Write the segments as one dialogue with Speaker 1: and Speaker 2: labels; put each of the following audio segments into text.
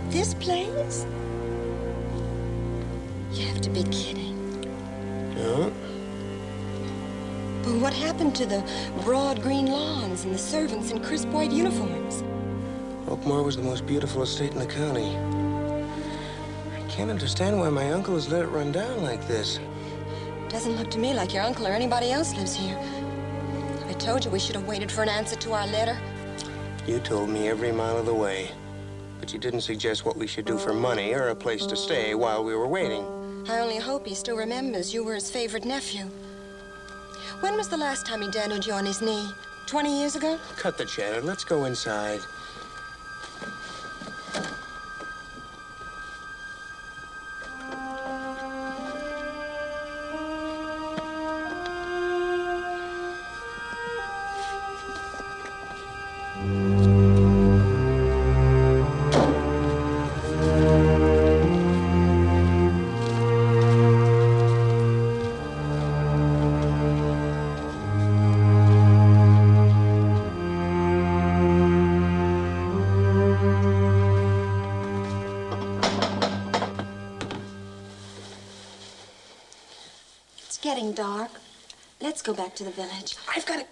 Speaker 1: This place? You have to be kidding.
Speaker 2: No.
Speaker 1: But what happened to the broad green lawns and the servants in crisp white uniforms?
Speaker 2: Oakmore was the most beautiful estate in the county. I can't understand why my uncle has let it run down like this.
Speaker 1: Doesn't look to me like your uncle or anybody else lives here. I told you we should have waited for an answer to our letter.
Speaker 2: You told me every mile of the way. But you didn't suggest what we should do for money or a place to stay while we were waiting.
Speaker 1: I only hope he still remembers you were his favorite nephew. When was the last time he dandled you on his knee? 20 years ago?
Speaker 2: Cut the chatter. Let's go inside.
Speaker 1: Getting dark. Let's go back to the village.
Speaker 2: I've got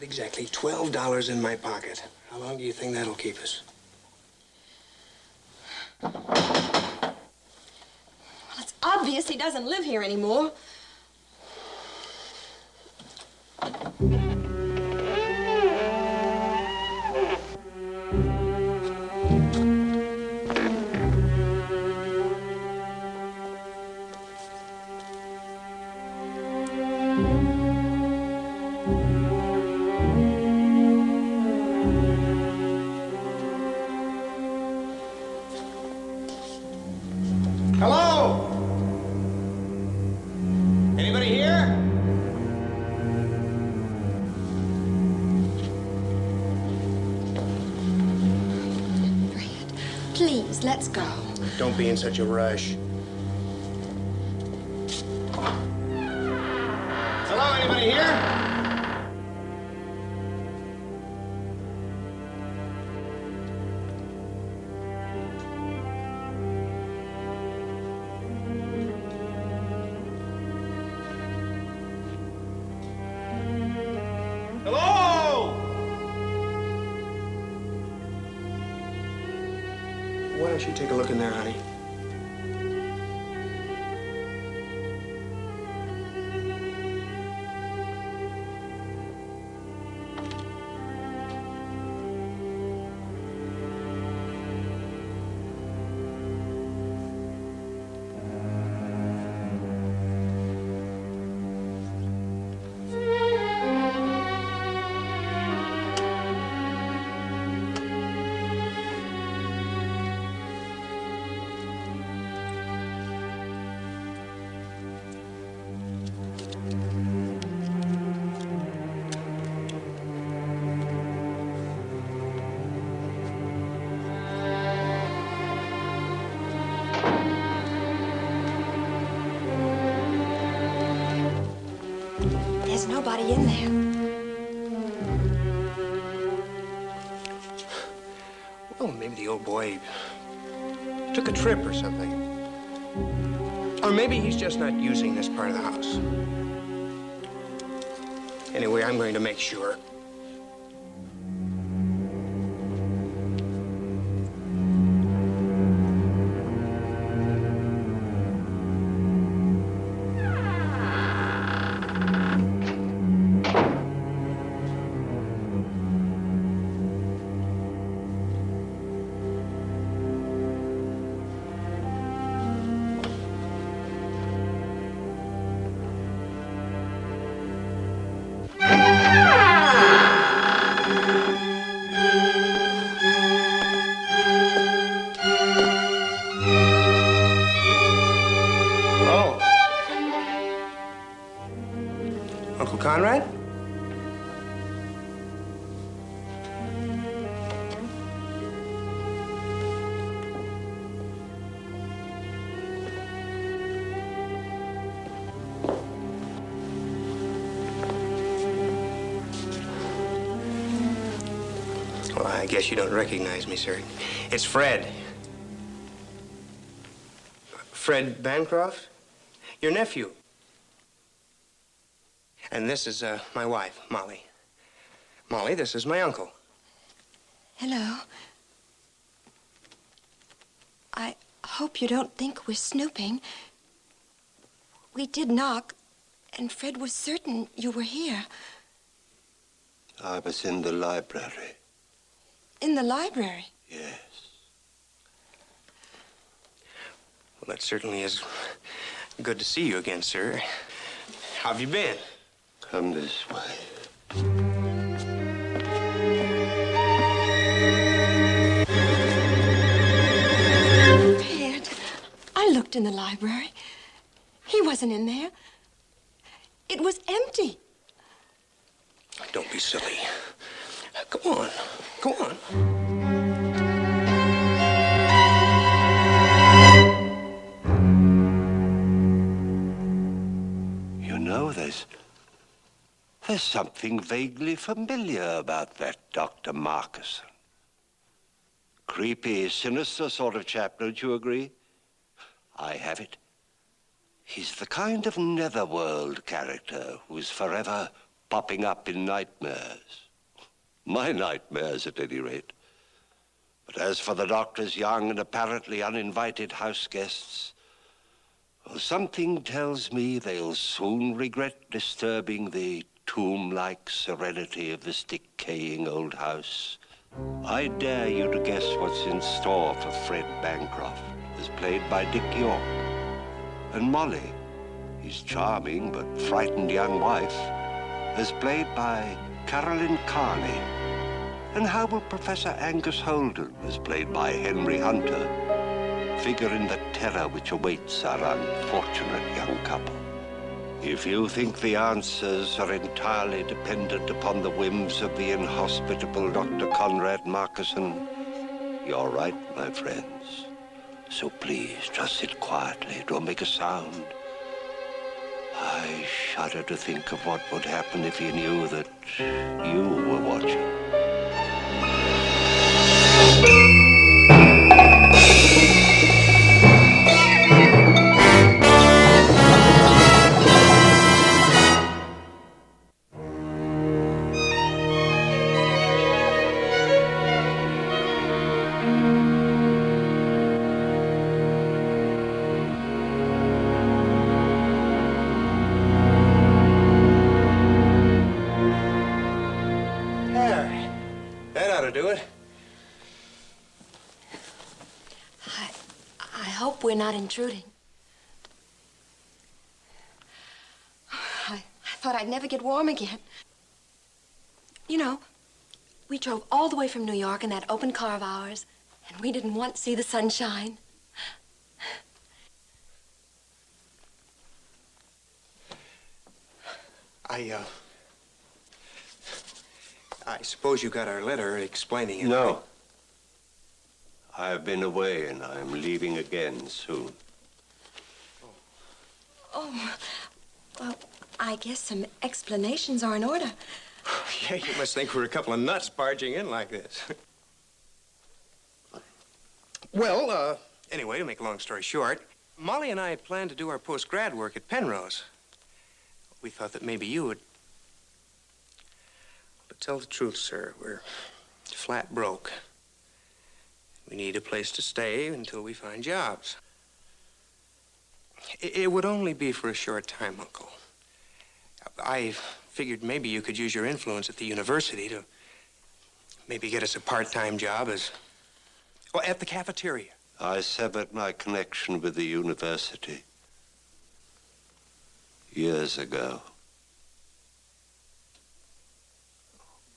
Speaker 2: exactly $12 in my pocket. How long do you think that'll keep us?
Speaker 1: Well, it's obvious he doesn't live here anymore.
Speaker 2: Hello? Anybody here?
Speaker 1: Fred, please, let's go.
Speaker 2: Don't be in such a rush. Hello, anybody here? Why don't you take a look in there, honey?
Speaker 1: There's nobody in there.
Speaker 2: Well, maybe the old boy took a trip or something. Or maybe he's just not using this part of the house. Anyway, I'm going to make sure. I guess you don't recognize me, sir. It's Fred. Fred Bancroft? Your nephew. And this is my wife, Molly. Molly, this is my uncle.
Speaker 1: Hello. I hope you don't think we're snooping. We did knock, and Fred was certain you were here.
Speaker 3: I was in the library.
Speaker 1: In the library?
Speaker 3: Yes.
Speaker 2: Well, that certainly is good to see you again, sir. How have you been?
Speaker 3: Come this way.
Speaker 1: Fred, I looked in the library. He wasn't in there. It was empty.
Speaker 2: Don't be silly. Go on. Go on.
Speaker 3: You know, there's something vaguely familiar about that Dr. Markesan. Creepy, sinister sort of chap, don't you agree? I have it. He's the kind of netherworld character who's forever popping up in nightmares. My nightmares, at any rate. But as for the doctor's young and apparently uninvited house guests, well, something tells me they'll soon regret disturbing the tomb-like serenity of this decaying old house. I dare you to guess what's in store for Fred Bancroft, as played by Dick York. And Molly, his charming but frightened young wife, as played by Carolyn Carney. And how will Professor Angus Holden, as played by Henry Hunter, figure in the terror which awaits our unfortunate young couple? If you think the answers are entirely dependent upon the whims of the inhospitable Dr. Conrad Markesan, you're right, my friends. So please, just sit quietly. Don't make a sound. I shudder to think of what would happen if he knew that you were watching.
Speaker 2: Do it.
Speaker 1: I hope we're not intruding. I thought I'd never get warm again. You know, we drove all the way from New York in that open car of ours, and we didn't want to see the sunshine.
Speaker 2: I suppose you got our letter explaining it.
Speaker 3: No. I've been away, and I'm leaving again soon.
Speaker 1: Oh, well, I guess some explanations are in order.
Speaker 2: Yeah, you must think we're a couple of nuts barging in like this. Well, anyway, to make a long story short, Molly and I had planned to do our post-grad work at Penrose. We thought that maybe you would... But tell the truth, sir, we're flat broke. We need a place to stay until we find jobs. It would only be for a short time, Uncle. I figured maybe you could use your influence at the university to maybe get us a part-time job as... Well, at the cafeteria.
Speaker 3: I severed my connection with the university years ago.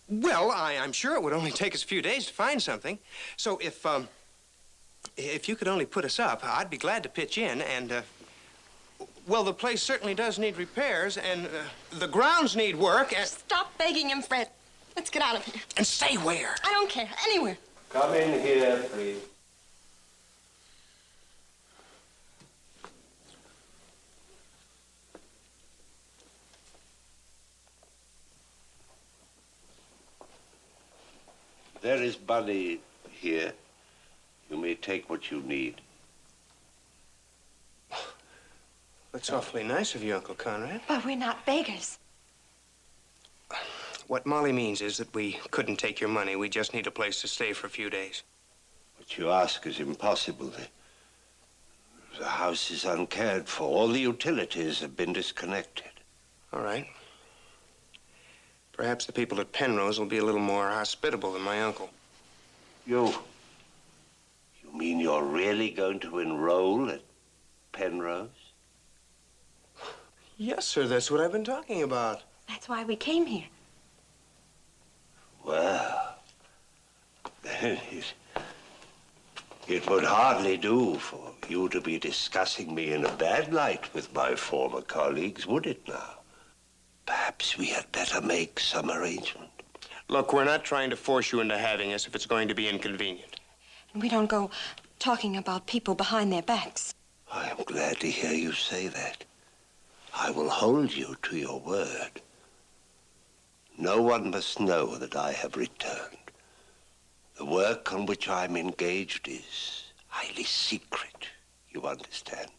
Speaker 2: Well, I'm sure it would only take us a few days to find something. So if you could only put us up, I'd be glad to pitch in. And, well, the place certainly does need repairs, and the grounds need work, and...
Speaker 1: Stop begging him, Fred. Let's get out of here.
Speaker 2: And stay where?
Speaker 1: I don't care. Anywhere.
Speaker 3: Come in here, please. There is money here. You may take what you need.
Speaker 2: That's awfully nice of you, Uncle Conrad.
Speaker 1: But we're not beggars.
Speaker 2: What Molly means is that we couldn't take your money. We just need a place to stay for a few days.
Speaker 3: What you ask is impossible. The house is uncared for. All the utilities have been disconnected.
Speaker 2: All right. Perhaps the people at Penrose will be a little more hospitable than my uncle.
Speaker 3: You mean you're really going to enroll at Penrose?
Speaker 2: Yes, sir. That's what I've been talking about.
Speaker 1: That's why we came here.
Speaker 3: Well, then it would hardly do for you to be discussing me in a bad light with my former colleagues, would it now? Perhaps we had better make some arrangement.
Speaker 2: Look, we're not trying to force you into having us if it's going to be inconvenient.
Speaker 1: And we don't go talking about people behind their backs.
Speaker 3: I am glad to hear you say that. I will hold you to your word. No one must know that I have returned. The work on which I'm engaged is highly secret, you understand?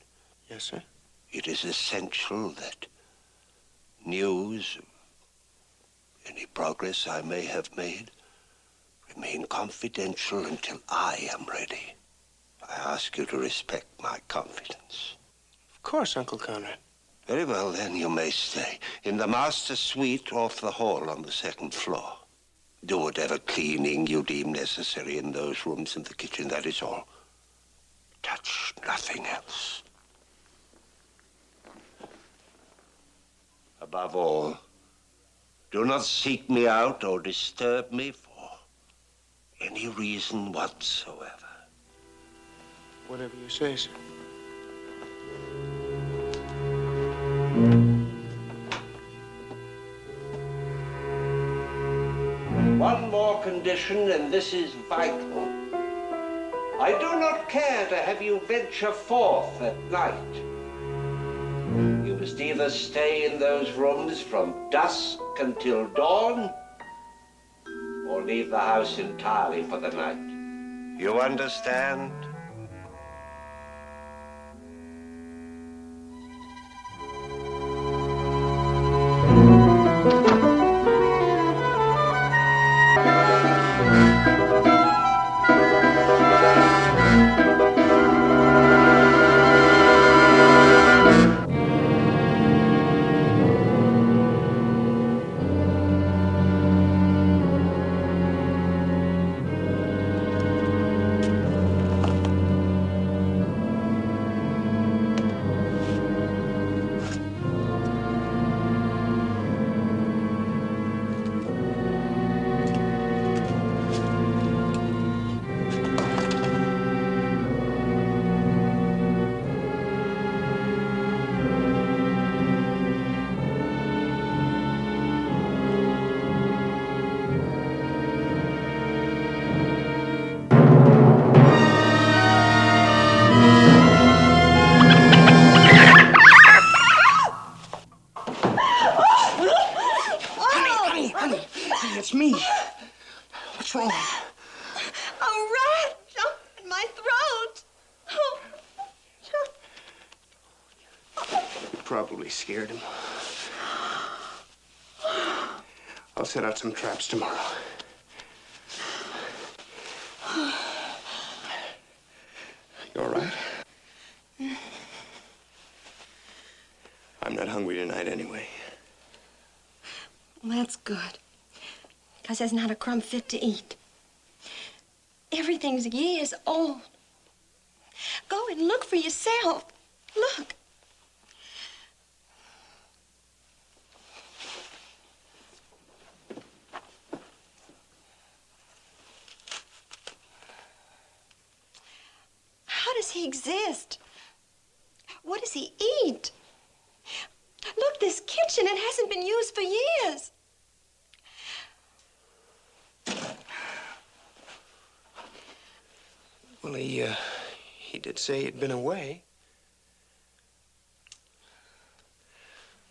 Speaker 2: Yes, sir.
Speaker 3: It is essential that news of any progress I may have made remain confidential until I am ready. I ask you to respect my confidence.
Speaker 2: Of course, Uncle Conrad.
Speaker 3: Very well, then, you may stay. In the master suite off the hall on the second floor. Do whatever cleaning you deem necessary in those rooms and the kitchen, that is all. Touch nothing else. Above all, do not seek me out or disturb me for any reason whatsoever.
Speaker 2: Whatever you say, sir.
Speaker 3: One more condition, and this is vital. I do not care to have you venture forth at night. You must either stay in those rooms from dusk until dawn, or leave the house entirely for the night. You understand?
Speaker 2: It's me. What's wrong?
Speaker 1: A rat jumped in my throat.
Speaker 2: You probably scared him. I'll set out some traps tomorrow. You all right? I'm not hungry tonight anyway.
Speaker 1: Well, that's good. Because there's not a crumb fit to eat. Everything's years old. Go and look for yourself. Look. How does he exist? What does he eat? Look, this kitchen, it hasn't been used for years.
Speaker 2: Well, he did say he'd been away.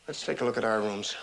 Speaker 2: Let's take a look at our rooms.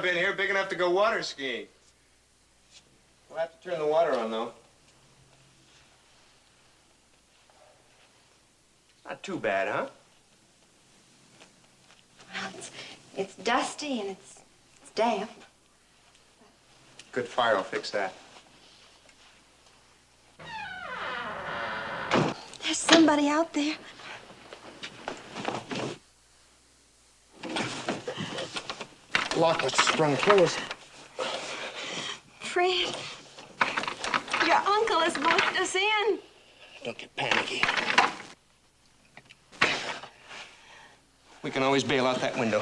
Speaker 2: in here big enough to go water skiing. We'll have to turn the water on, though. Not too bad, huh?
Speaker 1: Well, it's dusty and it's damp.
Speaker 2: Good fire will fix that.
Speaker 1: There's somebody out there.
Speaker 2: Lock was sprung closed.
Speaker 1: Fred, your uncle has locked us in.
Speaker 2: Don't get panicky. We can always bail out that window.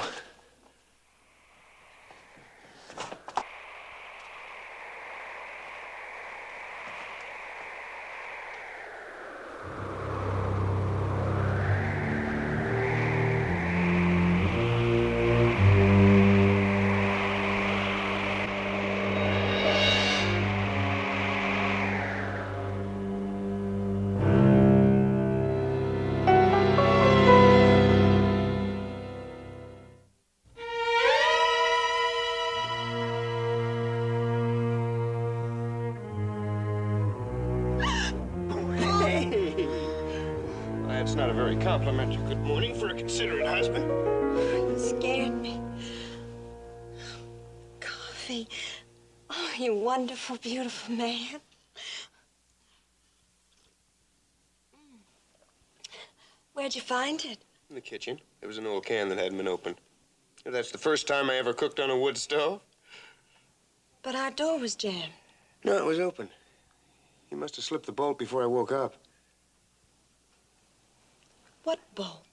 Speaker 2: That's not a very complimentary good morning for a considerate husband.
Speaker 1: You scared me. Coffee. Oh, you wonderful, beautiful man. Where'd you find it?
Speaker 2: In the kitchen. There was an old can that hadn't been opened. That's the first time I ever cooked on a wood stove.
Speaker 1: But our door was jammed.
Speaker 2: No, it was open. You must have slipped the bolt before I woke up.
Speaker 1: What bolt?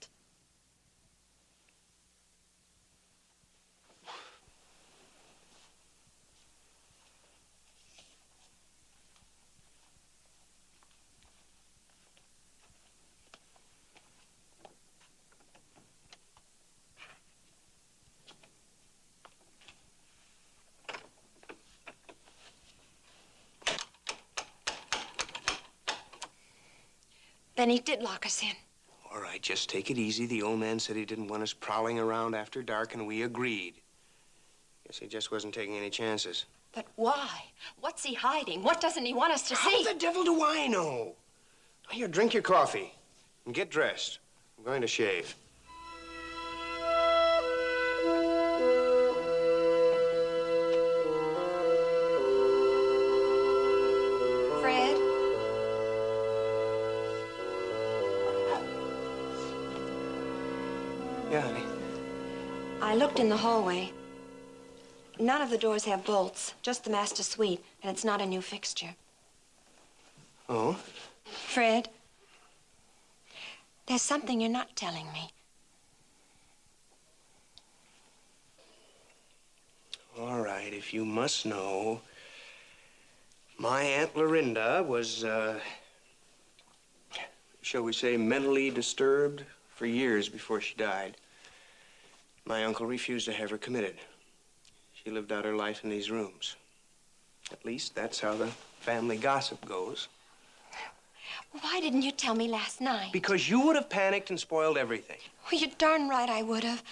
Speaker 1: Then he did lock us in.
Speaker 2: All right, just take it easy. The old man said he didn't want us prowling around after dark, and we agreed. Guess he just wasn't taking any chances.
Speaker 1: But why? What's he hiding? What doesn't he want us to see?
Speaker 2: How the devil do I know? Here, drink your coffee and get dressed. I'm going to shave.
Speaker 1: Fred?
Speaker 2: Yeah, honey.
Speaker 1: I looked in the hallway. None of the doors have bolts, just the master suite, and it's not a new fixture.
Speaker 2: Oh?
Speaker 1: Fred, there's something you're not telling me.
Speaker 2: All right, if you must know, my Aunt Lorinda was, shall we say, mentally disturbed for years before she died. My uncle refused to have her committed. She lived out her life in these rooms. At least that's how the family gossip goes.
Speaker 1: Why didn't you tell me last night?
Speaker 2: Because you would have panicked and spoiled everything.
Speaker 1: Well, you're darn right I would have.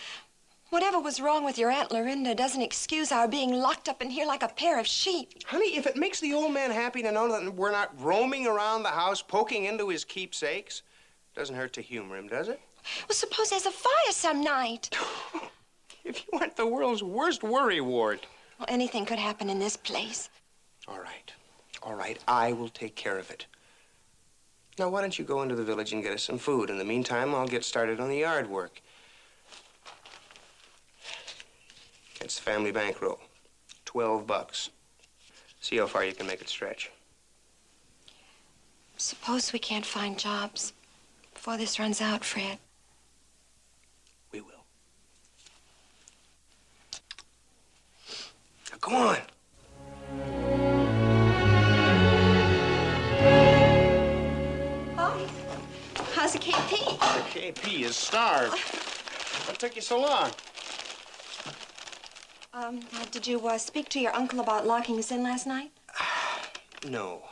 Speaker 1: Whatever was wrong with your Aunt Lorinda doesn't excuse our being locked up in here like a pair of sheep.
Speaker 2: Honey, if it makes the old man happy to know that we're not roaming around the house poking into his keepsakes, doesn't hurt to humor him, does it?
Speaker 1: Well, suppose there's a fire some night.
Speaker 2: If you weren't the world's worst worry ward.
Speaker 1: Well, anything could happen in this place.
Speaker 2: All right. All right, I will take care of it. Now, why don't you go into the village and get us some food? In the meantime, I'll get started on the yard work. It's the family bankroll. $12. See how far you can make it stretch.
Speaker 1: Suppose we can't find jobs before this runs out, Fred.
Speaker 2: We will. Now, go on.
Speaker 1: Oh, how's the KP?
Speaker 2: The KP is starved. What took you so long?
Speaker 1: Did you speak to your uncle about locking us in last night?
Speaker 2: No.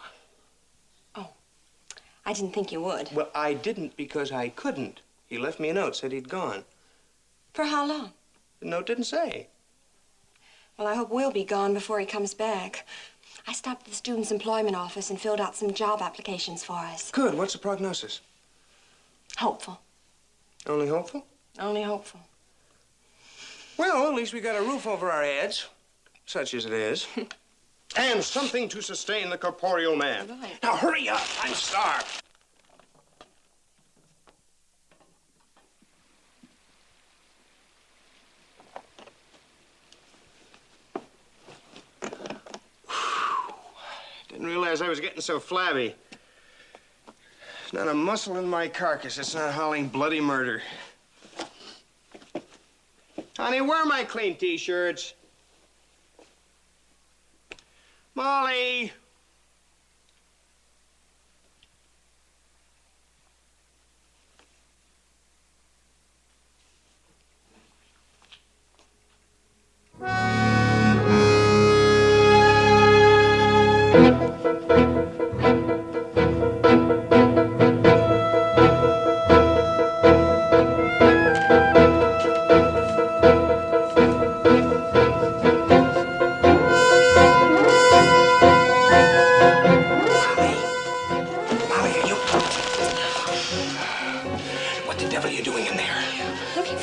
Speaker 1: Oh, I didn't think you would.
Speaker 2: Well, I didn't because I couldn't. He left me a note, said he'd gone.
Speaker 1: For how long?
Speaker 2: The note didn't say.
Speaker 1: Well, I hope we'll be gone before he comes back. I stopped at the Students' Employment Office and filled out some job applications for us.
Speaker 2: Good. What's the prognosis?
Speaker 1: Hopeful.
Speaker 2: Only hopeful?
Speaker 1: Only hopeful.
Speaker 2: Well, at least we got a roof over our heads, such as it is. And something to sustain the corporeal man.
Speaker 1: Right.
Speaker 2: Now, hurry up. I'm starved. Didn't realize I was getting so flabby. There's not a muscle in my carcass that's not howling bloody murder. Honey, where are my clean T-shirts? Molly!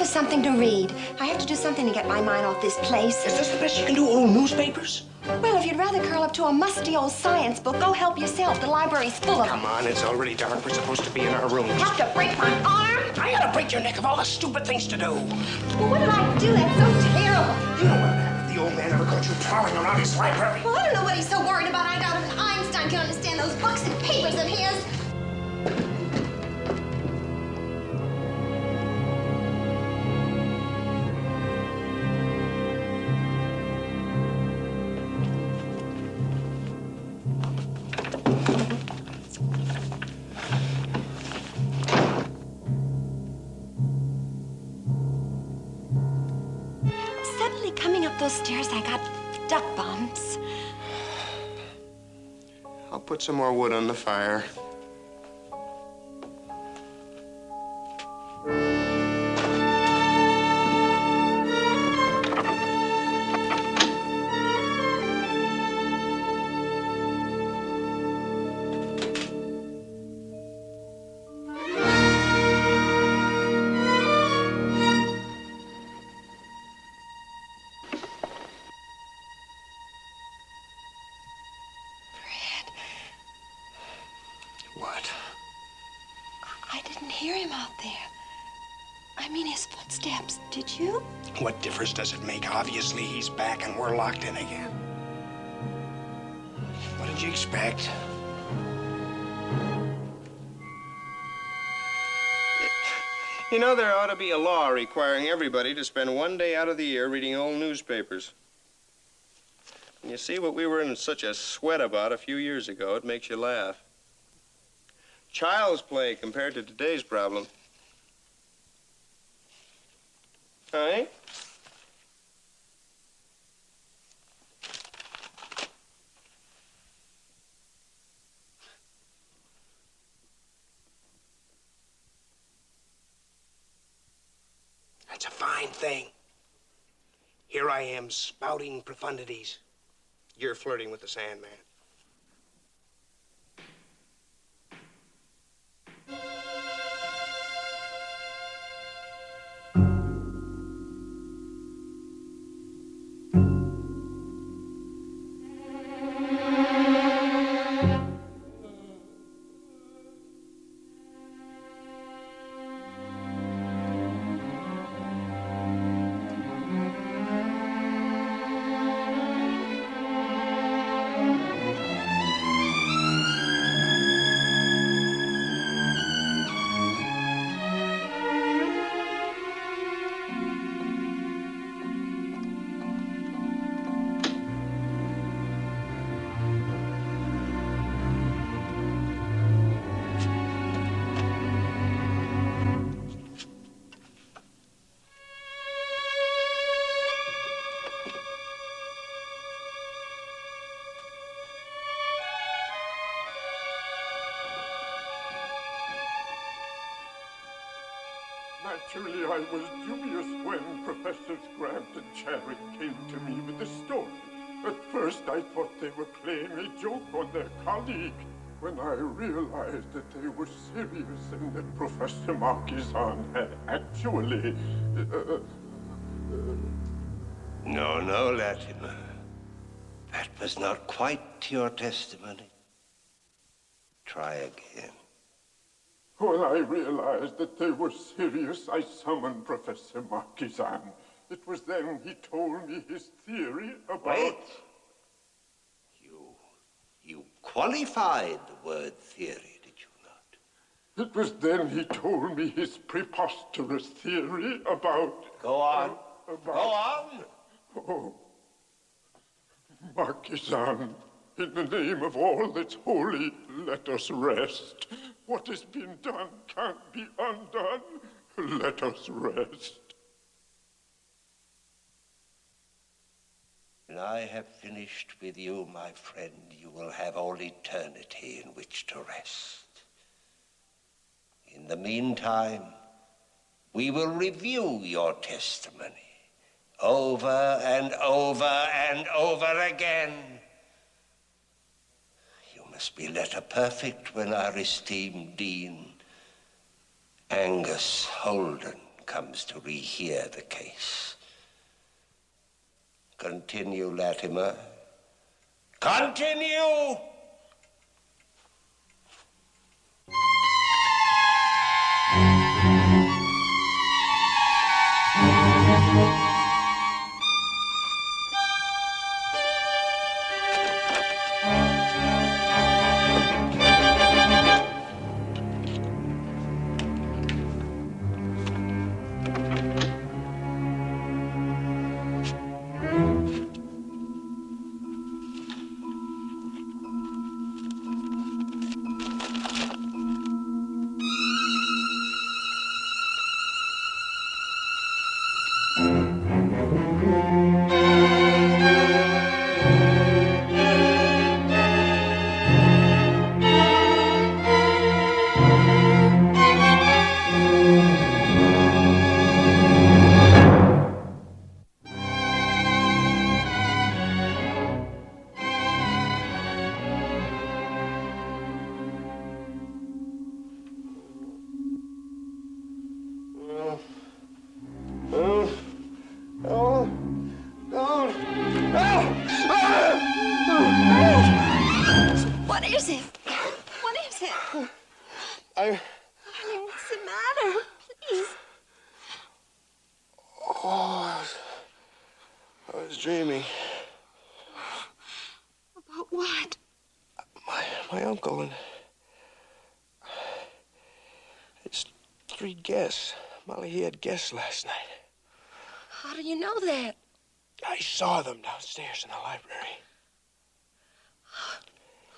Speaker 1: Something to read. I have to do something to get my mind off this place.
Speaker 2: Is this the best you can do, old newspapers?
Speaker 1: Well, if you'd rather curl up to a musty old science book, go help yourself. The library's full of them.
Speaker 2: Come on, it's already dark. We're supposed to be in our rooms.
Speaker 1: Have to break my arm?
Speaker 2: I ought to break your neck of all the stupid things to do.
Speaker 1: Well, what did I do that's so terrible?
Speaker 2: You know what happened if the old man ever caught you prowling around his library?
Speaker 1: Well, I don't know what he's so worried about. I doubt even Einstein can understand those books and papers of his. Those stairs, I got duck bumps.
Speaker 2: I'll put some more wood on the fire. What?
Speaker 1: I didn't hear him out there. I mean, his footsteps. Did you?
Speaker 2: What difference does it make? Obviously, he's back and we're locked in again. What did you expect? You know, there ought to be a law requiring everybody to spend one day out of the year reading old newspapers. And you see what we were in such a sweat about a few years ago, it makes you laugh. Child's play compared to today's problem. Huh? That's a fine thing. Here I am spouting profundities. You're flirting with the Sandman.
Speaker 4: Actually, I was dubious when Professors Grant and Chadwick came to me with the story. At first, I thought they were playing a joke on their colleague. When I realized that they were serious and that Professor Markesan had actually...
Speaker 3: No, Latimer. That was not quite your testimony. Try again.
Speaker 4: When I realized that they were serious, I summoned Professor Markesan. It was then he told me his theory about...
Speaker 3: Wait! You qualified the word theory, did you not?
Speaker 4: It was then he told me his preposterous theory about...
Speaker 3: Go on. Go on.
Speaker 4: Oh, Markesan, in the name of all that's holy, let us rest. What has been done can't be undone. Let us rest.
Speaker 3: When I have finished with you, my friend, you will have all eternity in which to rest. In the meantime, we will review your testimony over and over and over again. You must be letter perfect when our esteemed Dean, Angus Holden, comes to rehear the case. Continue, Latimer. Continue!
Speaker 1: What is it? What is it? Darling, what's the matter? Please.
Speaker 2: Oh, I was dreaming.
Speaker 1: About what?
Speaker 2: My uncle and... It's 3 guests. Molly, he had guests last night.
Speaker 1: How do you know that?
Speaker 2: I saw them downstairs in the library.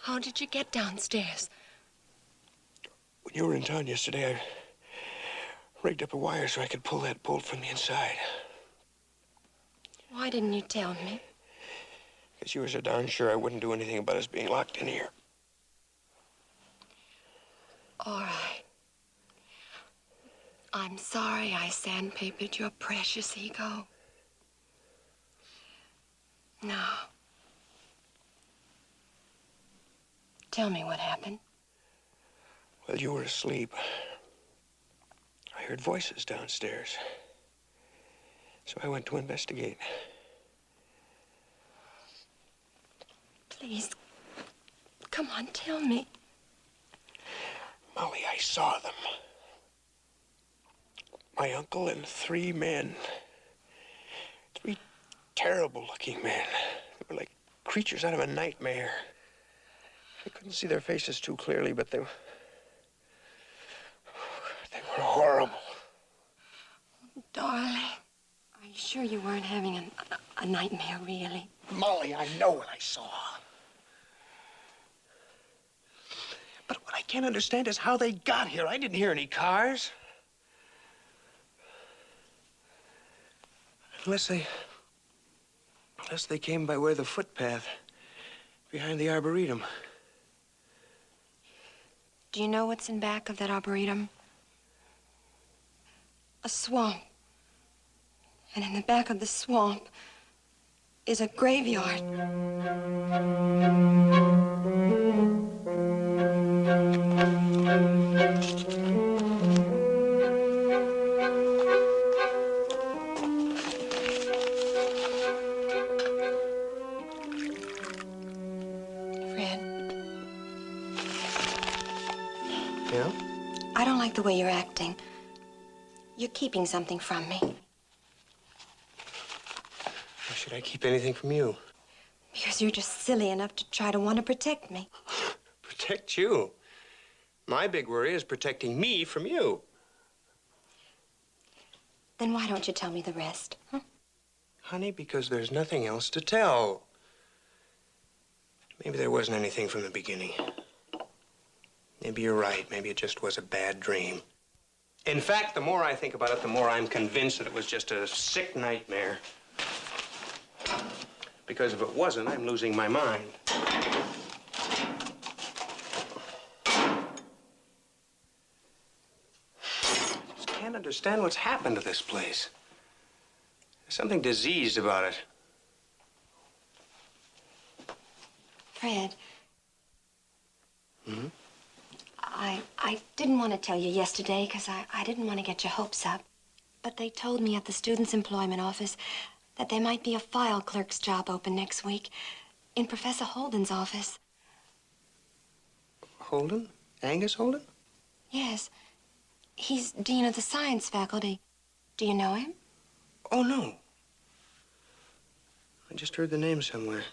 Speaker 1: How did you get downstairs?
Speaker 2: When you were in town yesterday, I rigged up a wire so I could pull that bolt from the inside.
Speaker 1: Why didn't you tell me?
Speaker 2: Because you were so darn sure I wouldn't do anything about us being locked in here.
Speaker 1: All right. I'm sorry I sandpapered your precious ego. Now, tell me what happened.
Speaker 2: Well, you were asleep. I heard voices downstairs. So I went to investigate.
Speaker 1: Please, come on, tell me.
Speaker 2: Molly, I saw them. My uncle and 3 men. 3 terrible-looking men. They were like creatures out of a nightmare. I couldn't see their faces too clearly, but they were horrible.
Speaker 1: Darling, are you sure you weren't having a nightmare, really?
Speaker 2: Molly, I know what I saw. But what I can't understand is how they got here. I didn't hear any cars. Unless they came by where the footpath behind the arboretum.
Speaker 1: Do you know what's in back of that arboretum? a swamp. And in the back of the swamp is a graveyard. Fred.
Speaker 2: Yeah?
Speaker 1: I don't like the way you're acting. You're keeping something from me.
Speaker 2: Why should I keep anything from you?
Speaker 1: Because you're just silly enough to try to want to protect me.
Speaker 2: Protect you? My big worry is protecting me from you.
Speaker 1: Then why don't you tell me the rest, huh?
Speaker 2: Honey, because there's nothing else to tell. Maybe there wasn't anything from the beginning. Maybe you're right. Maybe it just was a bad dream. In fact, the more I think about it, the more I'm convinced that it was just a sick nightmare. Because if it wasn't, I'm losing my mind. I just can't understand what's happened to this place. There's something diseased about it.
Speaker 1: Fred.
Speaker 2: Mm-hmm?
Speaker 1: I didn't want to tell you yesterday because I didn't want to get your hopes up. But they told me at the Students' Employment Office that there might be a file clerk's job open next week in Professor Holden's office.
Speaker 2: Holden? Angus Holden?
Speaker 1: Yes. He's dean of the science faculty. Do you know him?
Speaker 2: Oh, no. I just heard the name somewhere.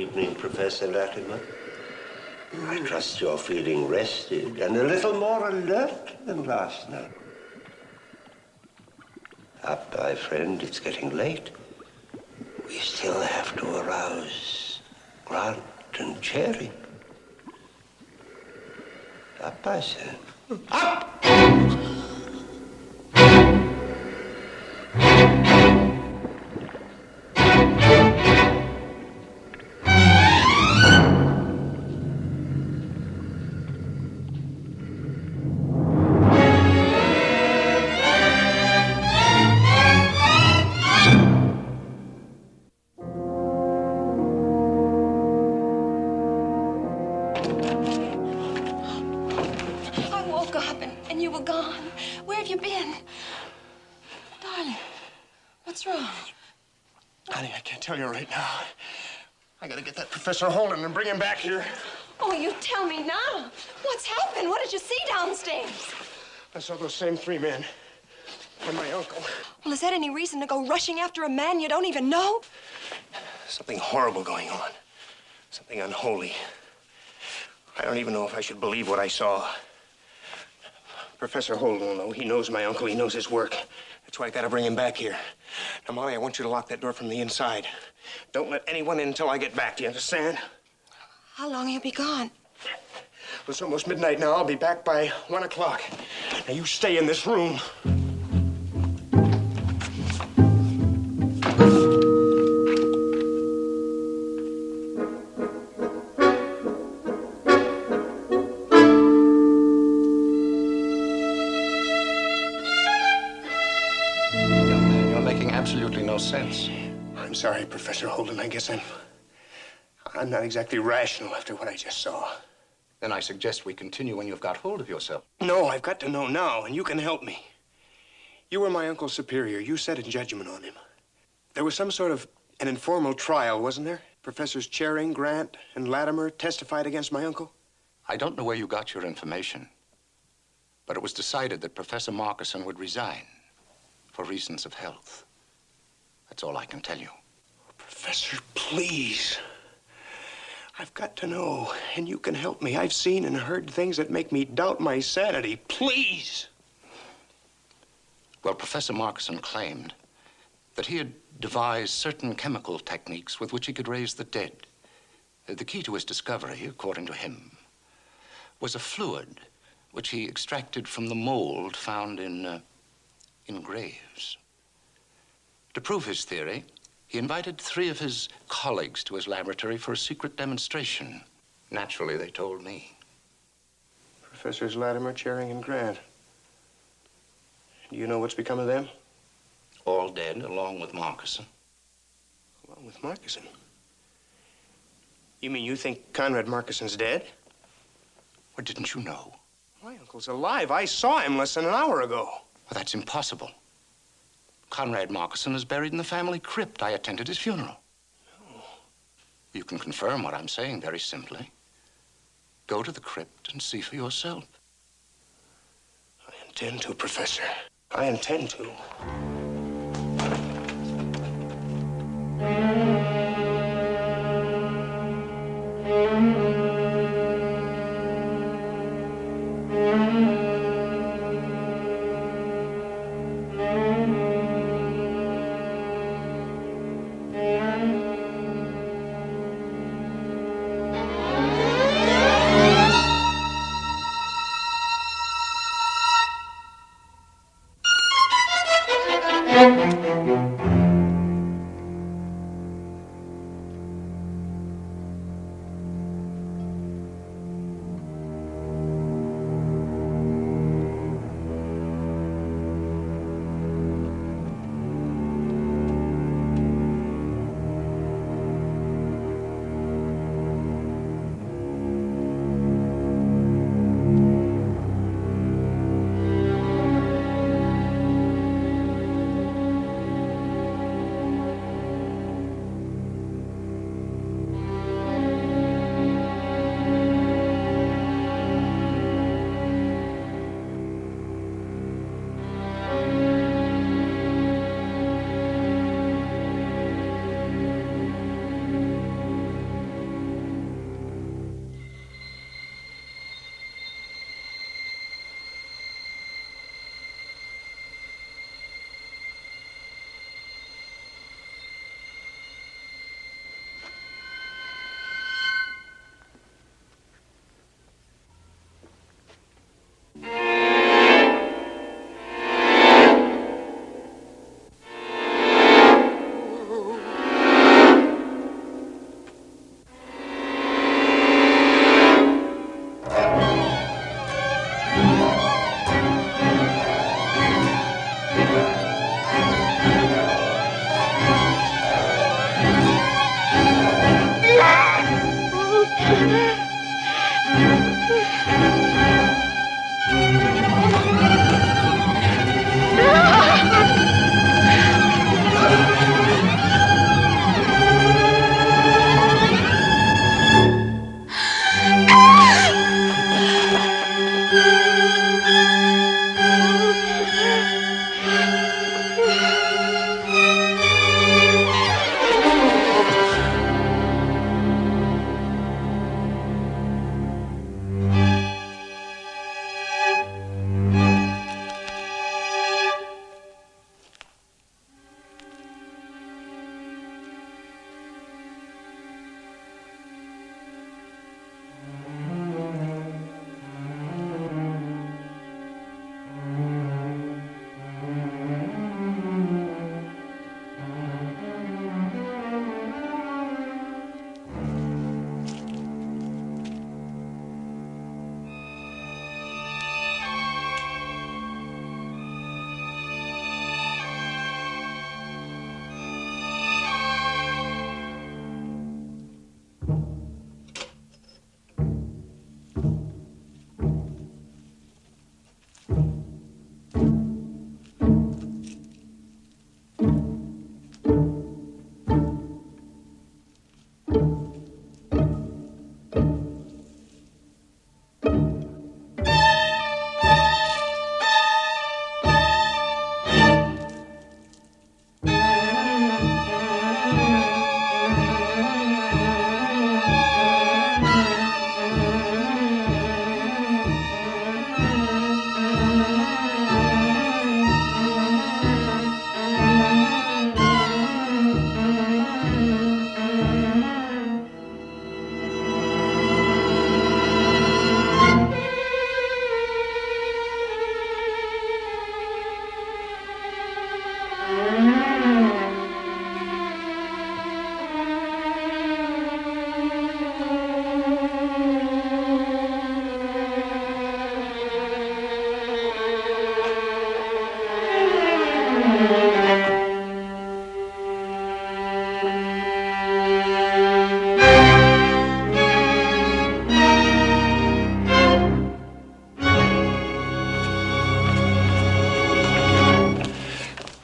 Speaker 3: evening, Professor Latimer. I trust you're feeling rested and a little more alert than last night. Up, my friend, it's getting late. We still have to arouse Grant and Cherry. Up, I said. Up!
Speaker 2: Professor Holden and bring him back here.
Speaker 1: Oh, you tell me now. What's happened? What did you see downstairs?
Speaker 2: I saw those same three men. And my uncle.
Speaker 1: Well, is that any reason to go rushing after a man you don't even know?
Speaker 2: Something horrible going on. Something unholy. I don't even know if I should believe what I saw. Professor Holden will know. He knows my uncle. He knows his work. That's why I gotta bring him back here. Now, Molly, I want you to lock that door from the inside. Don't let anyone in until I get back. Do you understand?
Speaker 1: How long will you be gone?
Speaker 2: Well, it's almost midnight now. I'll be back by 1 o'clock. Now, you stay in this room.
Speaker 5: Absolutely no sense.
Speaker 2: I'm sorry, Professor Holden. I guess I'm not exactly rational after what I just saw.
Speaker 5: Then I suggest we continue when you've got hold of yourself.
Speaker 2: No, I've got to know now, and you can help me. You were my uncle's superior. You sat in judgment on him. There was some sort of an informal trial, wasn't there? Professors Charing, Grant, and Latimer testified against my uncle?
Speaker 5: I don't know where you got your information, but it was decided that Professor Markesan would resign for reasons of health. That's all I can tell you.
Speaker 2: Professor, please. I've got to know, and you can help me. I've seen and heard things that make me doubt my sanity. Please.
Speaker 5: Well, Professor Markesan claimed that he had devised certain chemical techniques with which he could raise the dead. The key to his discovery, according to him, was a fluid which he extracted from the mold found in graves. To prove his theory, he invited 3 of his colleagues to his laboratory for a secret demonstration. Naturally, they told me.
Speaker 2: Professors Latimer, Charing, and Grant. Do you know what's become of them?
Speaker 5: All dead, along with Markesan.
Speaker 2: Along with Markesan? You mean you think Conrad Markesan's dead?
Speaker 5: Or didn't you know?
Speaker 2: My uncle's alive. I saw him less than an hour ago.
Speaker 5: Well, that's impossible. Conrad Markesan is buried in the family crypt. I attended his funeral.
Speaker 2: No.
Speaker 5: You can confirm what I'm saying very simply. Go to the crypt and see for yourself.
Speaker 2: I intend to, Professor. I intend to.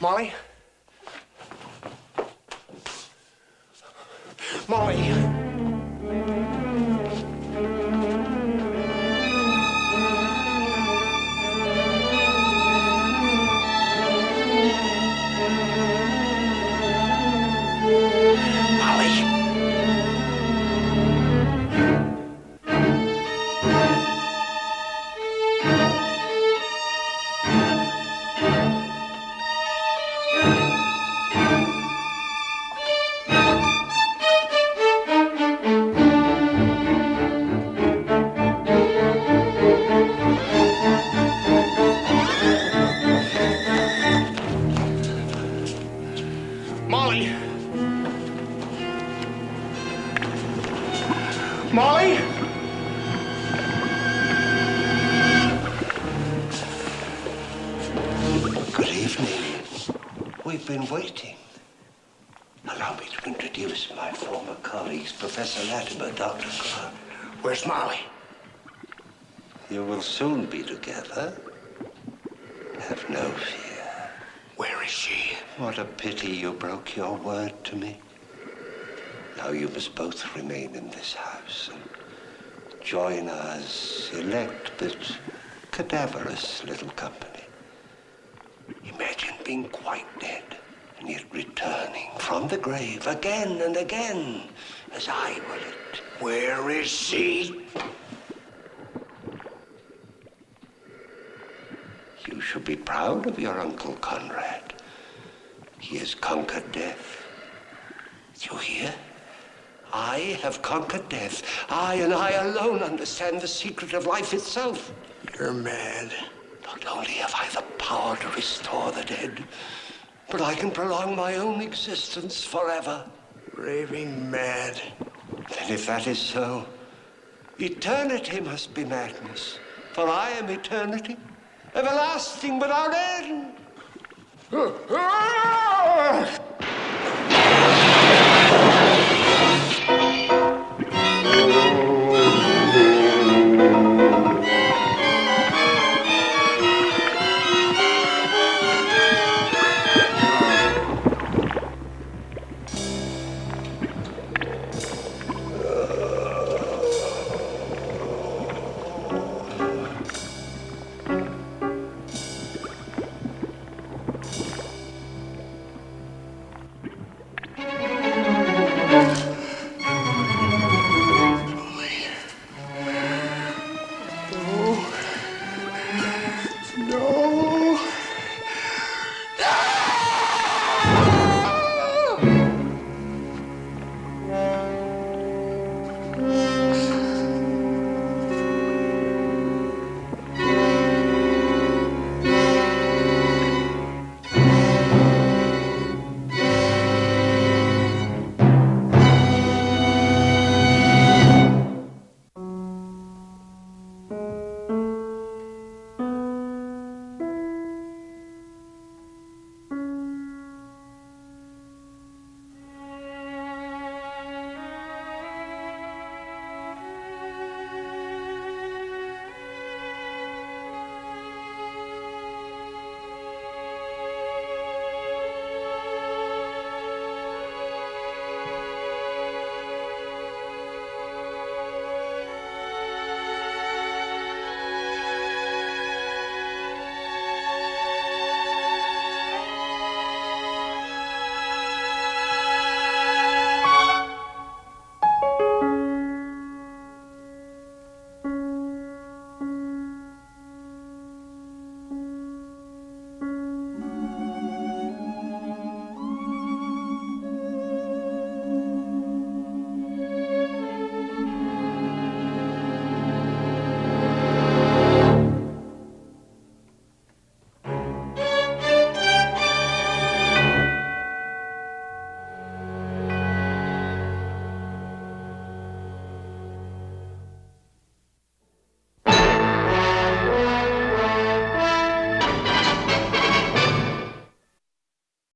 Speaker 2: Molly? Molly! Molly! Molly?
Speaker 3: Good evening. We've been waiting. Allow me to introduce my former colleagues, Professor Latimer, Dr. Clark.
Speaker 2: Where's Molly?
Speaker 3: You will soon be together. Have no fear.
Speaker 2: Where is she?
Speaker 3: What a pity you broke your word to me. Now you must both remain in this house and join our select but cadaverous little company. Imagine being quite dead and yet returning from the grave again and again, as I will it.
Speaker 2: Where is she?
Speaker 3: You should be proud of your Uncle Conrad. He has conquered death. You hear? I have conquered death. I and I alone understand the secret of life itself.
Speaker 2: You're mad.
Speaker 3: Not only have I the power to restore the dead, but I can prolong my own existence forever.
Speaker 2: Raving mad.
Speaker 3: Then if that is so, eternity must be madness. For I am eternity, everlasting without end.